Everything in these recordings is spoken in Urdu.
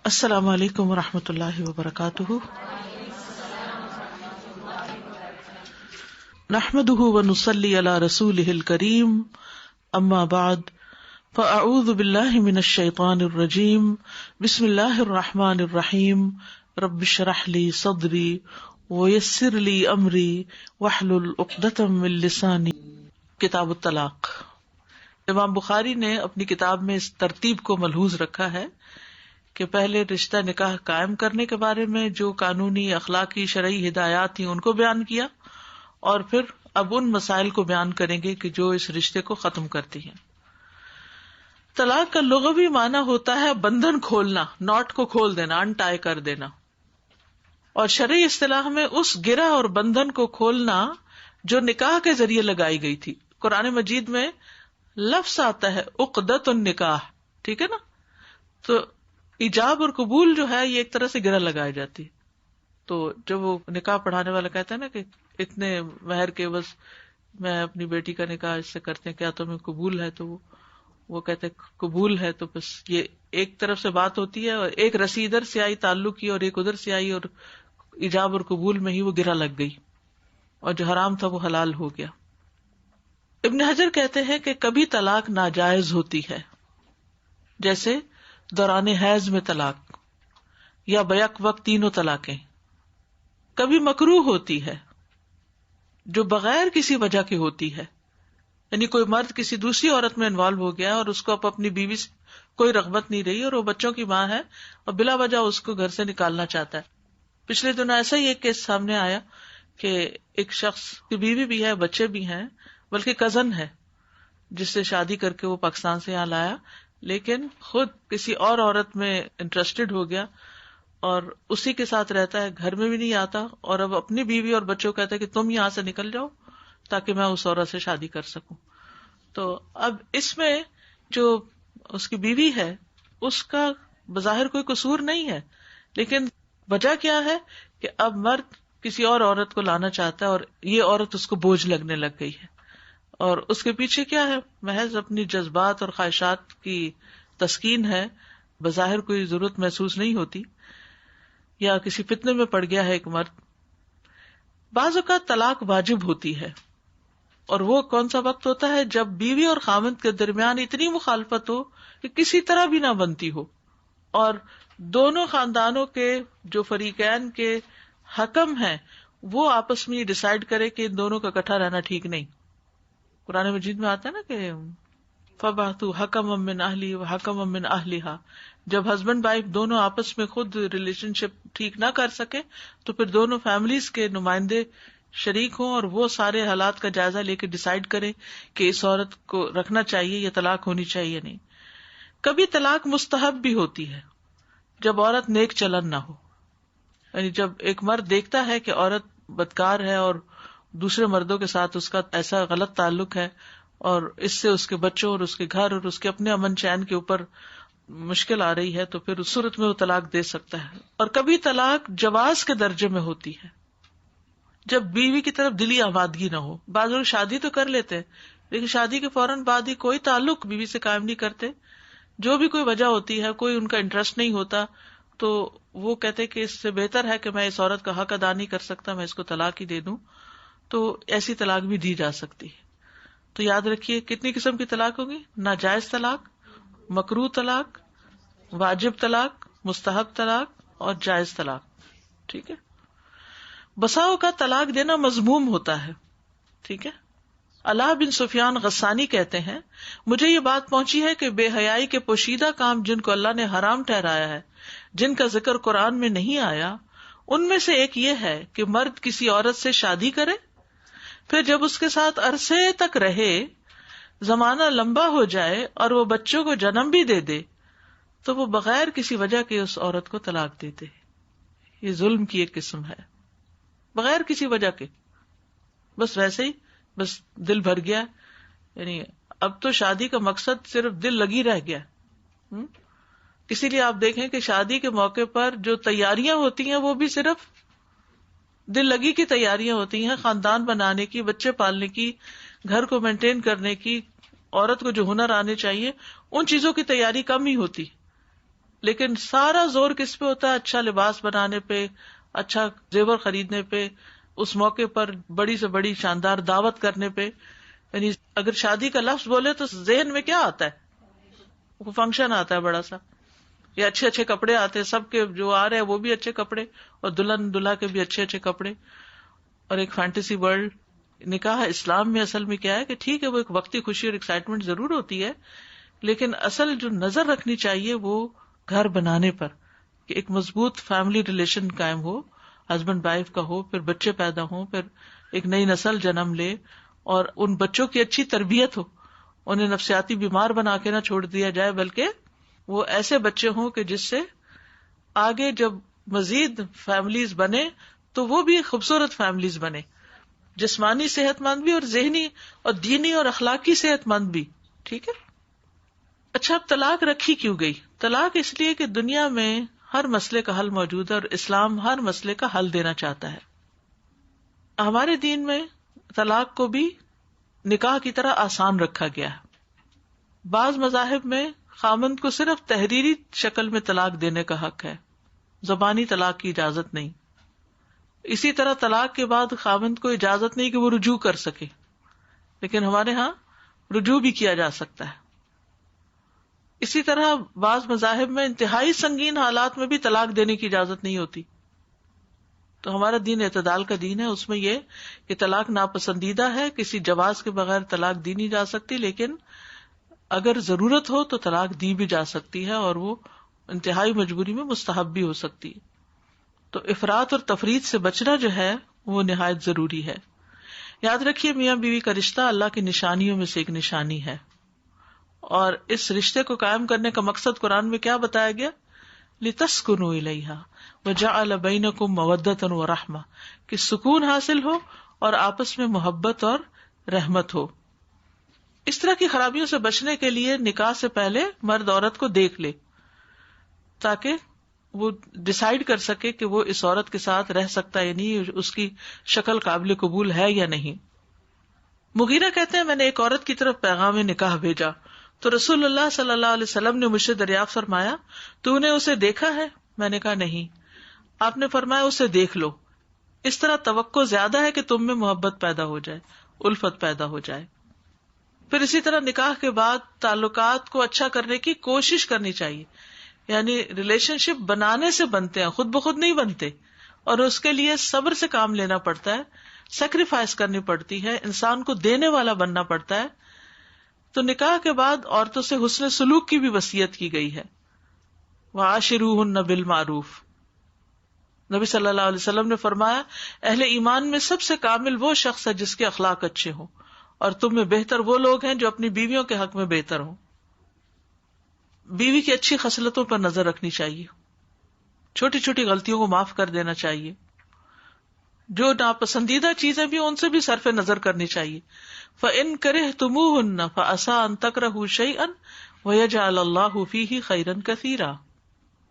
السلام علیکم ورحمۃ اللہ وبرکاتہ. نحمده ونصلی علی رسولہ الکریم. اما بعد فاعوذ باللہ من الشیطان الرجیم. بسم اللہ الرحمن الرحیم. رب اشرح لی صدری ویسر لی امری واحلل عقدۃ من لسانی. کتاب الطلاق. امام بخاری نے اپنی کتاب میں اس ترتیب کو ملحوظ رکھا ہے کہ پہلے رشتہ نکاح قائم کرنے کے بارے میں جو قانونی، اخلاقی، شرعی ہدایات تھیں ان کو بیان کیا، اور پھر اب ان مسائل کو بیان کریں گے کہ جو اس رشتے کو ختم کرتی ہیں. طلاق کا لغوی معنی ہوتا ہے بندھن کھولنا، ناٹ کو کھول دینا، انٹائی کر دینا. اور شرعی اصطلاح میں اس گرہ اور بندھن کو کھولنا جو نکاح کے ذریعے لگائی گئی تھی. قرآن مجید میں لفظ آتا ہے عقدۃ النکاح، ٹھیک ہے نا. تو ایجاب اور قبول جو ہے یہ ایک طرح سے گرہ لگائی جاتی. تو جب وہ نکاح پڑھانے والا کہتا ہے نا کہ اتنے مہر کے بس میں اپنی بیٹی کا نکاح اس سے کرتے ہیں، کیا تمہیں قبول ہے؟ تو وہ کہتے ہیں قبول ہے. تو بس یہ ایک طرف سے بات ہوتی ہے، اور ایک رسی ادھر سے آئی تعلق کی اور ایک ادھر سے آئی، اور ایجاب اور قبول میں ہی وہ گرہ لگ گئی اور جو حرام تھا وہ حلال ہو گیا. ابن حجر کہتے ہیں کہ کبھی طلاق ناجائز ہوتی ہے، جیسے دوران حیض میں طلاق یا بیک وقت تینوں طلاقیں. کبھی مکروہ ہوتی ہے جو بغیر کسی وجہ کی ہوتی ہے، یعنی کوئی مرد کسی دوسری عورت میں انوالو ہو گیا اور اس کو اب اپنی بیوی سے کوئی رغبت نہیں رہی اور وہ بچوں کی ماں ہے اور بلا وجہ اس کو گھر سے نکالنا چاہتا ہے. پچھلے دنوں ایسا ہی ایک کیس سامنے آیا کہ ایک شخص کی بیوی بھی ہے، بچے بھی ہیں، بلکہ کزن ہے جس سے شادی کر کے وہ پاکستان سے یہاں لایا، لیکن خود کسی اور عورت میں انٹرسٹڈ ہو گیا اور اسی کے ساتھ رہتا ہے، گھر میں بھی نہیں آتا، اور اب اپنی بیوی اور بچوں کو کہتا ہے کہ تم یہاں سے نکل جاؤ تاکہ میں اس عورت سے شادی کر سکوں. تو اب اس میں جو اس کی بیوی ہے اس کا بظاہر کوئی قصور نہیں ہے، لیکن وجہ کیا ہے کہ اب مرد کسی اور عورت کو لانا چاہتا ہے اور یہ عورت اس کو بوجھ لگنے لگ گئی ہے. اور اس کے پیچھے کیا ہے؟ محض اپنی جذبات اور خواہشات کی تسکین ہے، بظاہر کوئی ضرورت محسوس نہیں ہوتی، یا کسی فتنے میں پڑ گیا ہے ایک مرد. بعض اوقات طلاق واجب ہوتی ہے، اور وہ کون سا وقت ہوتا ہے؟ جب بیوی اور خاوند کے درمیان اتنی مخالفت ہو کہ کسی طرح بھی نہ بنتی ہو، اور دونوں خاندانوں کے جو فریقین کے حکم ہیں وہ آپس میں ڈیسائیڈ کرے کہ ان دونوں کا اکٹھا رہنا ٹھیک نہیں. قرآن مجید میں آتا ہے نا کہ فَبَعْثُوا حَكَمًا مِّنْ أَهْلِهِ وَحَكَمًا مِّنْ أَهْلِهَا. جب ہسبینڈ وائف دونوں آپس میں خود ریلیشن شپ ٹھیک نہ کر سکے تو پھر دونوں فیملیز کے نمائندے شریک ہوں اور وہ سارے حالات کا جائزہ لے کے ڈیسائیڈ کریں کہ اس عورت کو رکھنا چاہیے یا طلاق ہونی چاہیے نہیں. کبھی طلاق مستحب بھی ہوتی ہے جب عورت نیک چلن نہ ہو، یعنی جب ایک مرد دیکھتا ہے کہ عورت بدکار ہے اور دوسرے مردوں کے ساتھ اس کا ایسا غلط تعلق ہے اور اس سے اس کے بچوں اور اس کے گھر اور اس کے اپنے امن چین کے اوپر مشکل آ رہی ہے، تو پھر اس صورت میں وہ طلاق دے سکتا ہے. اور کبھی طلاق جواز کے درجے میں ہوتی ہے جب بیوی کی طرف دلی آمادگی نہ ہو. بعض لوگ شادی تو کر لیتے ہیں لیکن شادی کے فوراً بعد ہی کوئی تعلق بیوی سے قائم نہیں کرتے، جو بھی کوئی وجہ ہوتی ہے، کوئی ان کا انٹرسٹ نہیں ہوتا، تو وہ کہتے کہ اس سے بہتر ہے کہ میں اس عورت کا حق ادا نہیں کر سکتا، میں اس کو طلاق ہی دے دوں. تو ایسی طلاق بھی دی جا سکتی ہے. تو یاد رکھیے کتنی قسم کی طلاق ہوگی: ناجائز طلاق، مکروہ طلاق، واجب طلاق، مستحب طلاق اور جائز طلاق. ٹھیک ہے. بسا اوقات طلاق دینا مذموم ہوتا ہے. ٹھیک ہے. علاء بن سفیان غسانی کہتے ہیں مجھے یہ بات پہنچی ہے کہ بے حیائی کے پوشیدہ کام جن کو اللہ نے حرام ٹھہرایا ہے، جن کا ذکر قرآن میں نہیں آیا، ان میں سے ایک یہ ہے کہ مرد کسی عورت سے شادی کرے، پھر جب اس کے ساتھ عرصے تک رہے، زمانہ لمبا ہو جائے اور وہ بچوں کو جنم بھی دے دے، تو وہ بغیر کسی وجہ کے اس عورت کو طلاق دے دے. یہ ظلم کی ایک قسم ہے، بغیر کسی وجہ کے، بس ویسے ہی، بس دل بھر گیا. یعنی اب تو شادی کا مقصد صرف دل لگی رہ گیا. اسی لیے آپ دیکھیں کہ شادی کے موقع پر جو تیاریاں ہوتی ہیں وہ بھی صرف دل لگی کی تیاریاں ہوتی ہیں، خاندان بنانے کی، بچے پالنے کی، گھر کو مینٹین کرنے کی. عورت کو جو ہنر آنے چاہیے ان چیزوں کی تیاری کم ہی ہوتی. لیکن سارا زور کس پہ ہوتا ہے؟ اچھا لباس بنانے پہ، اچھا زیور خریدنے پہ، اس موقع پر بڑی سے بڑی شاندار دعوت کرنے پہ. یعنی اگر شادی کا لفظ بولے تو ذہن میں کیا آتا ہے؟ وہ فنکشن آتا ہے بڑا سا، یا اچھے اچھے کپڑے آتے ہیں، سب کے جو آ رہے ہیں وہ بھی اچھے کپڑے، اور دلہن دلہا کے بھی اچھے اچھے کپڑے، اور ایک فینٹیسی ورلڈ. نکاح اسلام میں اصل میں کیا ہے کہ ٹھیک ہے وہ ایک وقتی خوشی اور ایکسائٹمنٹ ضرور ہوتی ہے، لیکن اصل جو نظر رکھنی چاہیے وہ گھر بنانے پر، کہ ایک مضبوط فیملی ریلیشن قائم ہو، ہسبینڈ وائف کا ہو، پھر بچے پیدا ہوں، پھر ایک نئی نسل جنم لے، اور ان بچوں کی اچھی تربیت ہو، انہیں نفسیاتی بیمار بنا کے نہ چھوڑ دیا جائے، بلکہ وہ ایسے بچے ہوں کہ جس سے آگے جب مزید فیملیز بنے تو وہ بھی خوبصورت فیملیز بنے، جسمانی صحت مند بھی اور ذہنی اور دینی اور اخلاقی صحت مند بھی. ٹھیک ہے. اچھا، اب طلاق رکھی کیوں گئی؟ طلاق اس لیے کہ دنیا میں ہر مسئلے کا حل موجود ہے اور اسلام ہر مسئلے کا حل دینا چاہتا ہے. ہمارے دین میں طلاق کو بھی نکاح کی طرح آسان رکھا گیا ہے. بعض مذاہب میں خامند کو صرف تحریری شکل میں طلاق دینے کا حق ہے، زبانی طلاق کی اجازت نہیں. اسی طرح طلاق کے بعد خامند کو اجازت نہیں کہ وہ رجوع کر سکے، لیکن ہمارے ہاں رجوع بھی کیا جا سکتا ہے. اسی طرح بعض مذاہب میں انتہائی سنگین حالات میں بھی طلاق دینے کی اجازت نہیں ہوتی. تو ہمارا دین اعتدال کا دین ہے، اس میں یہ کہ طلاق ناپسندیدہ ہے، کسی جواز کے بغیر طلاق دی نہیں جا سکتی، لیکن اگر ضرورت ہو تو طلاق دی بھی جا سکتی ہے، اور وہ انتہائی مجبوری میں مستحب بھی ہو سکتی ہے. تو افراط اور تفریط سے بچنا جو ہے وہ نہایت ضروری ہے. یاد رکھیے میاں بیوی کا رشتہ اللہ کی نشانیوں میں سے ایک نشانی ہے، اور اس رشتے کو قائم کرنے کا مقصد قرآن میں کیا بتایا گیا؟ لِتَسْكُنُوا إِلَيْهَا وَجَعَلَ بَيْنَكُمْ مَوَدَّةً وَرَحْمَةً، کہ سکون حاصل ہو اور آپس میں محبت اور رحمت ہو. اس طرح کی خرابیوں سے بچنے کے لیے نکاح سے پہلے مرد عورت کو دیکھ لے، تاکہ وہ ڈسائیڈ کر سکے کہ وہ اس عورت کے ساتھ رہ سکتا ہے یا نہیں، اس کی شکل قابل قبول ہے یا نہیں. مغیرہ کہتے ہیں میں نے ایک عورت کی طرف پیغام نکاح بھیجا تو رسول اللہ صلی اللہ علیہ وسلم نے مجھ سے دریافت فرمایا تو نے اسے دیکھا ہے؟ میں نے کہا نہیں. آپ نے فرمایا اسے دیکھ لو، اس طرح توقع زیادہ ہے کہ تم میں محبت پیدا ہو جائے، الفت پیدا ہو جائے. پھر اسی طرح نکاح کے بعد تعلقات کو اچھا کرنے کی کوشش کرنی چاہیے. یعنی ریلیشن شپ بنانے سے بنتے ہیں، خود بخود نہیں بنتے، اور اس کے لیے صبر سے کام لینا پڑتا ہے، سیکریفائس کرنی پڑتی ہے، انسان کو دینے والا بننا پڑتا ہے. تو نکاح کے بعد عورتوں سے حسن سلوک کی بھی وصیت کی گئی ہے. وَعَاشِرُوهُنَّ بِالْمَعْرُوفِ، نبی صلی اللہ علیہ وسلم نے فرمایا اہل ایمان میں سب سے کامل وہ شخص ہے جس کے اخلاق اچھے ہوں، اور تم میں بہتر وہ لوگ ہیں جو اپنی بیویوں کے حق میں بہتر ہوں. بیوی کی اچھی خصلتوں پر نظر رکھنی چاہیے، چھوٹی چھوٹی غلطیوں کو معاف کر دینا چاہیے، جو ناپسندیدہ چیزیں بھی ان سے بھی صرف نظر کرنی چاہیے. فَإِن كَرِهْتُمُوهُنَّ فَعَسَىٰ أَن تَكْرَهُوا شَيْئًا وَيَجْعَلَ اللَّهُ فِيهِ خَيْرًا كَثِيرًا.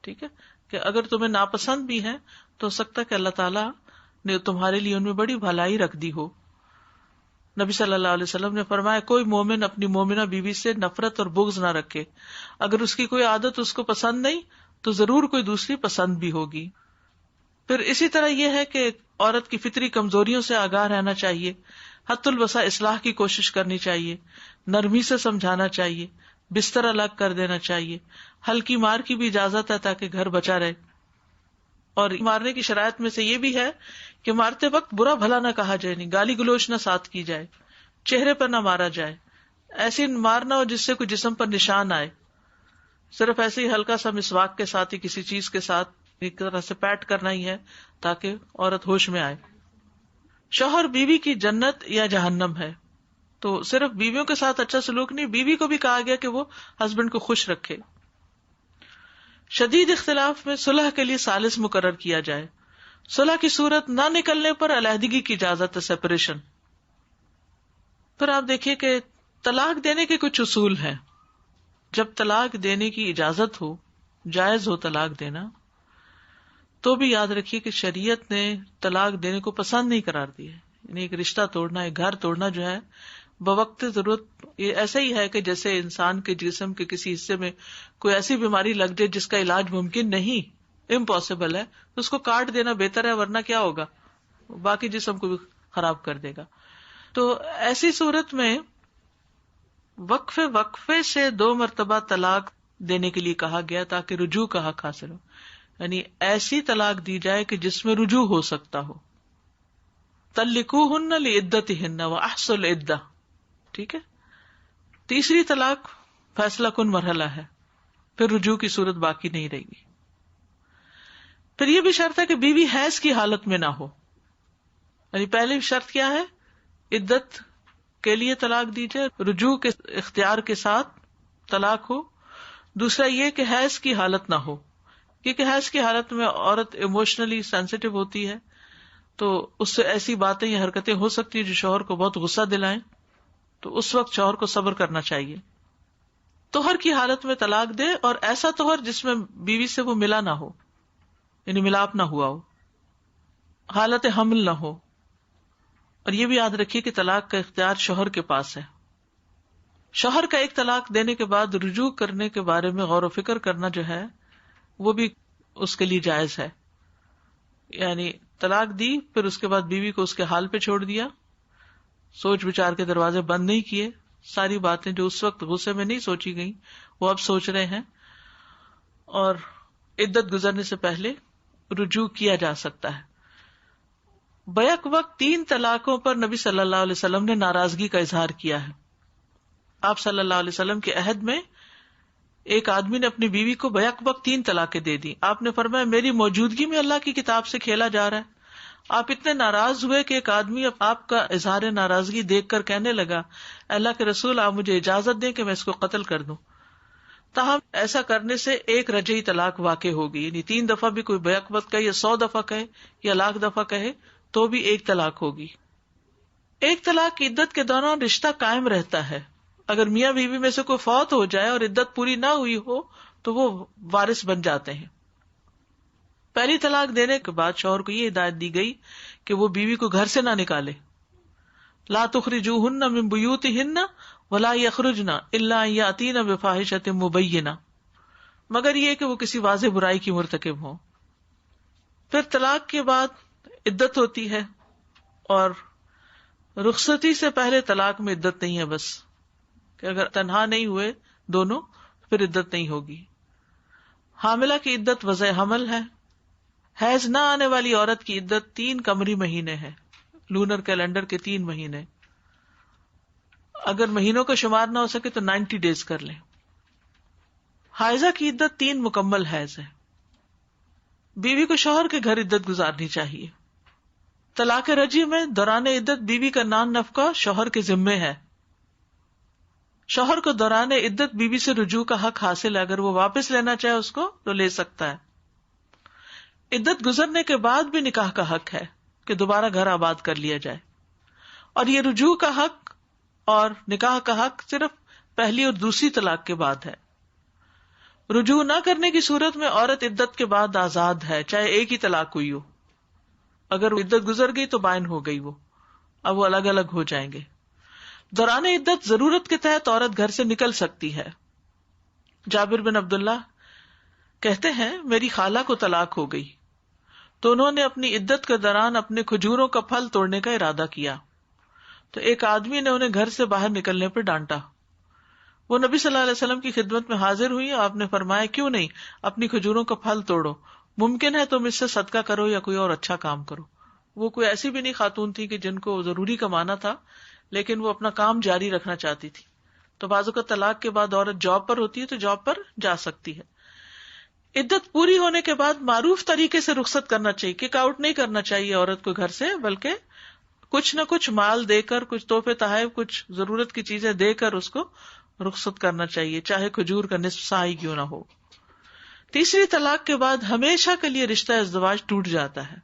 ٹھیک ہے کہ اگر تمہیں ناپسند بھی ہے تو ہو سکتا ہے کہ اللہ تعالیٰ نے تمہارے لیے ان میں بڑی بھلائی رکھ دی ہو. نبی صلی اللہ علیہ وسلم نے فرمایا کوئی مومن اپنی مومنہ بیوی سے نفرت اور بغض نہ رکھے، اگر اس کی کوئی عادت اس کو پسند نہیں تو ضرور کوئی دوسری پسند بھی ہوگی. پھر اسی طرح یہ ہے کہ عورت کی فطری کمزوریوں سے آگاہ رہنا چاہیے، حد الوسع اصلاح کی کوشش کرنی چاہیے، نرمی سے سمجھانا چاہیے، بستر الگ کر دینا چاہیے، ہلکی مار کی بھی اجازت ہے تاکہ گھر بچا رہے. اور مارنے کی شرائط میں سے یہ بھی ہے کہ مارتے وقت برا بھلا نہ کہا جائے، نہیں گالی گلوچ نہ ساتھ کی جائے، چہرے پر نہ مارا جائے، ایسی مارنا ہو جس سے کوئی جسم پر نشان آئے، صرف ایسے ہی ہلکا سا مسواک کے ساتھ ہی کسی چیز کے ساتھ ایک طرح سے پیٹ کرنا ہی ہے تاکہ عورت ہوش میں آئے. شوہر بیوی کی جنت یا جہنم ہے، تو صرف بیویوں کے ساتھ اچھا سلوک نہیں، بیوی کو بھی کہا گیا کہ وہ ہسبینڈ کو خوش رکھے. شدید اختلاف میں صلح کے لیے ثالث مقرر کیا جائے. صلح کی صورت نہ نکلنے پر علیحدگی کی اجازت ہے، سیپریشن. پھر آپ دیکھیے کہ طلاق دینے کے کچھ اصول ہیں. جب طلاق دینے کی اجازت ہو، جائز ہو طلاق دینا، تو بھی یاد رکھیے کہ شریعت نے طلاق دینے کو پسند نہیں قرار دیا ہے. یعنی ایک رشتہ توڑنا، ایک گھر توڑنا جو ہے بوقت ضرورت. یہ ایسا ہی ہے کہ جیسے انسان کے جسم کے کسی حصے میں کوئی ایسی بیماری لگ جائے جس کا علاج ممکن نہیں، امپاسبل ہے، تو اس کو کاٹ دینا بہتر ہے، ورنہ کیا ہوگا، باقی جسم کو بھی خراب کر دے گا. تو ایسی صورت میں وقفے سے 2 مرتبہ طلاق دینے کے لیے کہا گیا تاکہ رجوع کا حق حاصل ہو. یعنی ایسی طلاق دی جائے کہ جس میں رجوع ہو سکتا ہو. طلقوہن لعدتہن واحصوا العدہ. ٹھیک ہے. تیسری طلاق فیصلہ کن مرحلہ ہے، پھر رجوع کی صورت باقی نہیں رہے گی. پھر یہ بھی شرط ہے کہ بیوی حیض کی حالت میں نہ ہو. یعنی پہلی شرط کیا ہے؟ عدت کے لیے طلاق دی جائے، رجوع کے اختیار کے ساتھ طلاق ہو. دوسرا یہ کہ حیض کی حالت نہ ہو، کیونکہ حیض کی حالت میں عورت ایموشنلی سینسیٹیو ہوتی ہے، تو اس سے ایسی باتیں یا حرکتیں ہو سکتی ہیں جو شوہر کو بہت غصہ دلائیں، تو اس وقت شوہر کو صبر کرنا چاہیے. طہر کی حالت میں طلاق دے، اور ایسا طہر جس میں بیوی سے وہ ملا نہ ہو، یعنی ملاپ نہ ہوا ہو، حالت حمل نہ ہو. اور یہ بھی یاد رکھیے کہ طلاق کا اختیار شوہر کے پاس ہے. شوہر کا ایک طلاق دینے کے بعد رجوع کرنے کے بارے میں غور و فکر کرنا جو ہے وہ بھی اس کے لیے جائز ہے. یعنی طلاق دی، پھر اس کے بعد بیوی کو اس کے حال پہ چھوڑ دیا، سوچ بچار کے دروازے بند نہیں کیے، ساری باتیں جو اس وقت غصے میں نہیں سوچی گئیں وہ اب سوچ رہے ہیں، اور عدت گزرنے سے پہلے رجوع کیا جا سکتا ہے. بیک وقت 3 طلاقوں پر نبی صلی اللہ علیہ وسلم نے ناراضگی کا اظہار کیا ہے. آپ صلی اللہ علیہ وسلم کے عہد میں ایک آدمی نے اپنی بیوی کو بیک وقت 3 طلاقیں دے دی. آپ نے فرمایا میری موجودگی میں اللہ کی کتاب سے کھیلا جا رہا ہے. آپ اتنے ناراض ہوئے کہ ایک آدمی آپ کا اظہار ناراضگی دیکھ کر کہنے لگا اللہ کے رسول آپ مجھے اجازت دیں کہ میں اس کو قتل کر دوں. تاہم ایسا کرنے سے ایک رجعی طلاق واقع ہوگی، یعنی 3 دفعہ بھی کوئی بیک وقت کہے یا 100 دفعہ کہے یا 1,00,000 دفعہ کہے تو بھی ایک طلاق ہوگی. ایک طلاق کی عدت کے دوران رشتہ قائم رہتا ہے. اگر میاں بیوی میں سے کوئی فوت ہو جائے اور عدت پوری نہ ہوئی ہو تو وہ وارث بن جاتے ہیں. پہلی طلاق دینے کے بعد شوہر کو یہ ہدایت دی گئی کہ وہ بیوی کو گھر سے نہ نکالے. لا تخرجوہن من بیوتہن ولا یخرجن الا ان یاتین بفاحشۃ مبینہ، مگر یہ کہ وہ کسی واضح برائی کی مرتکب ہوں. پھر طلاق کے بعد عدت ہوتی ہے، اور رخصتی سے پہلے طلاق میں عدت نہیں ہے، بس کہ اگر تنہا نہیں ہوئے دونوں پھر عدت نہیں ہوگی. حاملہ کی عدت وضع حمل ہے. حیض نہ آنے والی عورت کی عدت 3 قمری مہینے ہے، لونر کیلنڈر کے 3 مہینے. اگر مہینوں کا شمار نہ ہو سکے تو 90 ڈیز کر لیں. حائضہ کی عدت 3 مکمل حیض ہے. بیوی کو شوہر کے گھر عدت گزارنی چاہیے. طلاق رجعی میں دوران عدت بیوی کا نان نفقہ شوہر کے ذمے ہے. شوہر کو دوران عدت بیوی سے رجوع کا حق حاصل ہے، اگر وہ واپس لینا چاہے اس کو تو لے سکتا ہے. عدت گزرنے کے بعد بھی نکاح کا حق ہے کہ دوبارہ گھر آباد کر لیا جائے. اور یہ رجوع کا حق اور نکاح کا حق صرف پہلی اور دوسری طلاق کے بعد ہے. رجوع نہ کرنے کی صورت میں عورت عدت کے بعد آزاد ہے، چاہے ایک ہی طلاق ہوئی ہو. اگر عدت گزر گئی تو بائن ہو گئی، وہ اب وہ الگ الگ ہو جائیں گے. دوران عدت ضرورت کے تحت عورت گھر سے نکل سکتی ہے. جابر بن عبداللہ کہتے ہیں میری خالہ کو طلاق ہو گئی تو انہوں نے اپنی عدت کے دوران اپنے کھجوروں کا پھل توڑنے کا ارادہ کیا، تو ایک آدمی نے انہیں گھر سے باہر نکلنے پر ڈانٹا. وہ نبی صلی اللہ علیہ وسلم کی خدمت میں حاضر ہوئی. آپ نے فرمایا کیوں نہیں، اپنی کھجوروں کا پھل توڑو، ممکن ہے تم اس سے صدقہ کرو یا کوئی اور اچھا کام کرو. وہ کوئی ایسی بھی نہیں خاتون تھی کہ جن کو ضروری کمانا تھا، لیکن وہ اپنا کام جاری رکھنا چاہتی تھی. تو بعض اوقات طلاق کے بعد عورت جاب پر ہوتی ہے تو جاب پر جا سکتی ہے. عدت پوری ہونے کے بعد معروف طریقے سے رخصت کرنا چاہیے. کک آؤٹ نہیں کرنا چاہیے عورت کو گھر سے، بلکہ کچھ نہ کچھ مال دے کر، کچھ تحفے تحائف، کچھ ضرورت کی چیزیں دے کر اس کو رخصت کرنا چاہیے، چاہے کھجور کا نصف سائی کیوں نہ ہو. تیسری طلاق کے بعد ہمیشہ کے لیے رشتہ ازدواج ٹوٹ جاتا ہے.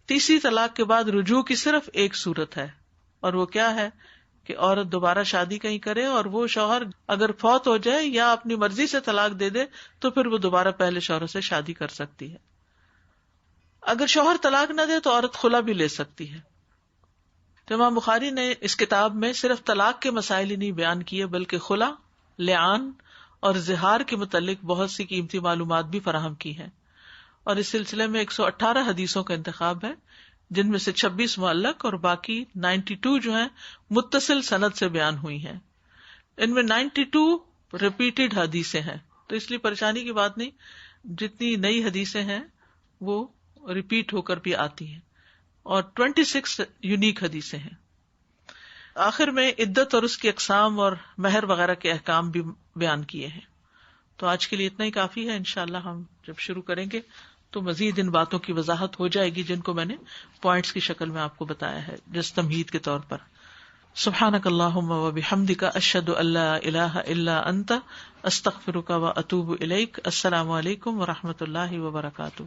تیسری طلاق کے بعد رجوع کی صرف ایک صورت ہے، اور وہ کیا ہے کہ عورت دوبارہ شادی کہیں کرے، اور وہ شوہر اگر فوت ہو جائے یا اپنی مرضی سے طلاق دے دے تو پھر وہ دوبارہ پہلے شوہر سے شادی کر سکتی ہے. اگر شوہر طلاق نہ دے تو عورت خلا بھی لے سکتی ہے. تو امام بخاری نے اس کتاب میں صرف طلاق کے مسائل ہی نہیں بیان کیے بلکہ خلا، لعان اور زہار کے متعلق بہت سی قیمتی معلومات بھی فراہم کی ہیں، اور اس سلسلے میں 118 حدیثوں کا انتخاب ہے، جن میں سے 26 معلق اور باقی 92 جو ہیں متصل سند سے بیان ہوئی ہیں۔ ان میں 92 ریپیٹڈ حدیثیں ہیں، تو اس لیے پریشانی کی بات نہیں، جتنی نئی حدیثیں ہیں وہ ریپیٹ ہو کر بھی آتی ہیں، اور 26 یونیک حدیثیں ہیں۔ آخر میں عدت اور اس کی اقسام اور مہر وغیرہ کے احکام بھی بیان کیے ہیں۔ تو آج کے لیے اتنا ہی کافی ہے، انشاءاللہ ہم جب شروع کریں گے تو مزید ان باتوں کی وضاحت ہو جائے گی جن کو میں نے پوائنٹس کی شکل میں آپ کو بتایا ہے جس تمہید کے طور پر۔ سبحانک اللہم و بحمدک، اشہد ان لا الہ الا انت، استغفرک و اتوب الیک۔ السلام علیکم و رحمۃ اللہ وبرکاتہ۔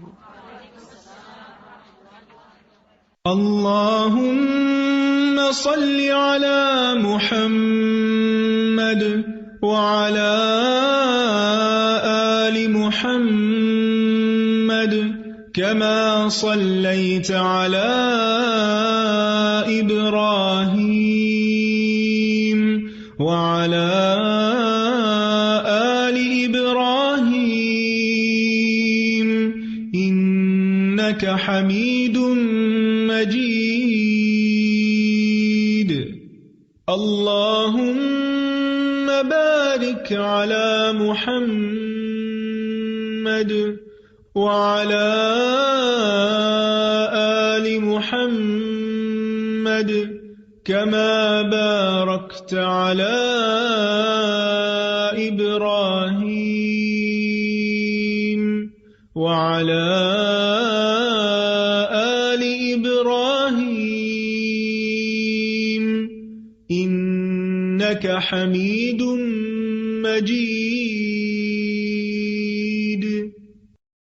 اللهم صل على محمد وعلى آل محمد كما صليت على إبراهيم وعلى آل إبراهيم إنك حميد مجيد۔ اللهم بارك على محمد وعلى آل محمد كما باركت على إبراهيم وعلى إنك حميد مجيد۔